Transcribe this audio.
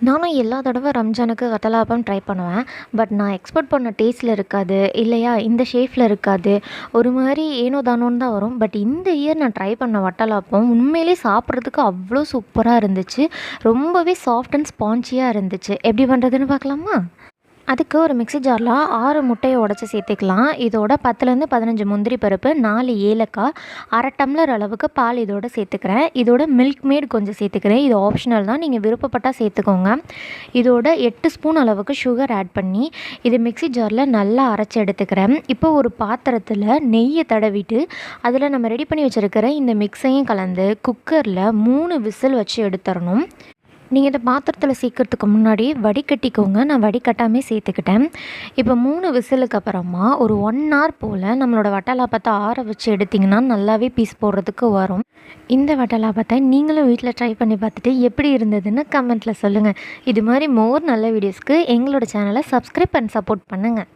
நானும் எல்லா தடவை ரம்ஜானுக்கு வட்டலாப்பம் ட்ரை பண்ணுவேன். பட் நான் எக்ஸ்பெக்ட் பண்ண டேஸ்ட்டில் இருக்காது. இல்லையா, இந்த ஷேப்பில் இருக்காது. ஒரு மாரி ஏனோ தானோன்னு தான் வரும். பட் இந்த இயர் நான் ட்ரை பண்ண வட்டலாப்பம் உண்மையிலேயே சாப்பிட்றதுக்கு அவ்வளோ சூப்பரா இருந்துச்சு. ரொம்பவே சாஃப்ட் அண்ட் ஸ்பான்ஜியா இருந்துச்சு. எப்படி பண்ணுறதுன்னு பார்க்கலாமா? அதுக்கு ஒரு மிக்ஸி ஜாரில் 6 முட்டையை உடைச்சி சேர்த்துக்கலாம். இதோட 10லேருந்து 15 முந்திரி பருப்பு, 4 ஏலக்காய், 1/2 டம்ளர் அளவுக்கு பால் இதோட சேர்த்துக்கிறேன். இதோட மில்க் மேட் கொஞ்சம் சேர்த்துக்கிறேன். இது ஆப்ஷனல் தான், நீங்கள் விருப்பப்பட்டால் சேர்த்துக்கோங்க. இதோட 8 ஸ்பூன் அளவுக்கு சுகர் ஆட் பண்ணி இது மிக்ஸி ஜாரில் நல்லா அரைச்சி எடுத்துக்கிறேன். இப்போ ஒரு பாத்திரத்தில் நெய்யை தடவிட்டு அதில் நம்ம ரெடி பண்ணி வச்சுருக்கிற இந்த மிக்ஸையும் கலந்து குக்கரில் 3 விசில் வச்சு எடுத்துடணும். நீங்கள் இந்த பாத்திரத்தில் சேர்க்கறதுக்கு முன்னாடி வடிகட்டிக்கோங்க. நான் வடிகட்டாமே சேர்த்துக்கிட்டேன். இப்போ 3 விசிலுக்கு அப்புறமா ஒரு 1 ஹவர் போல் நம்மளோட வட்டலாப்பத்தை ஆற வச்சு எடுத்திங்கன்னா நல்லாவே பீஸ் போடுறதுக்கு வரும். இந்த வட்டலாப்பத்தை நீங்களும் வீட்டில் ட்ரை பண்ணி பார்த்துட்டு எப்படி இருந்ததுன்னு கமெண்ட்டில் சொல்லுங்கள். இது மாதிரி மோர் நல்ல வீடியோஸ்க்கு எங்களோட சேனலை சப்ஸ்கிரைப் அண்ட் சப்போர்ட் பண்ணுங்கள்.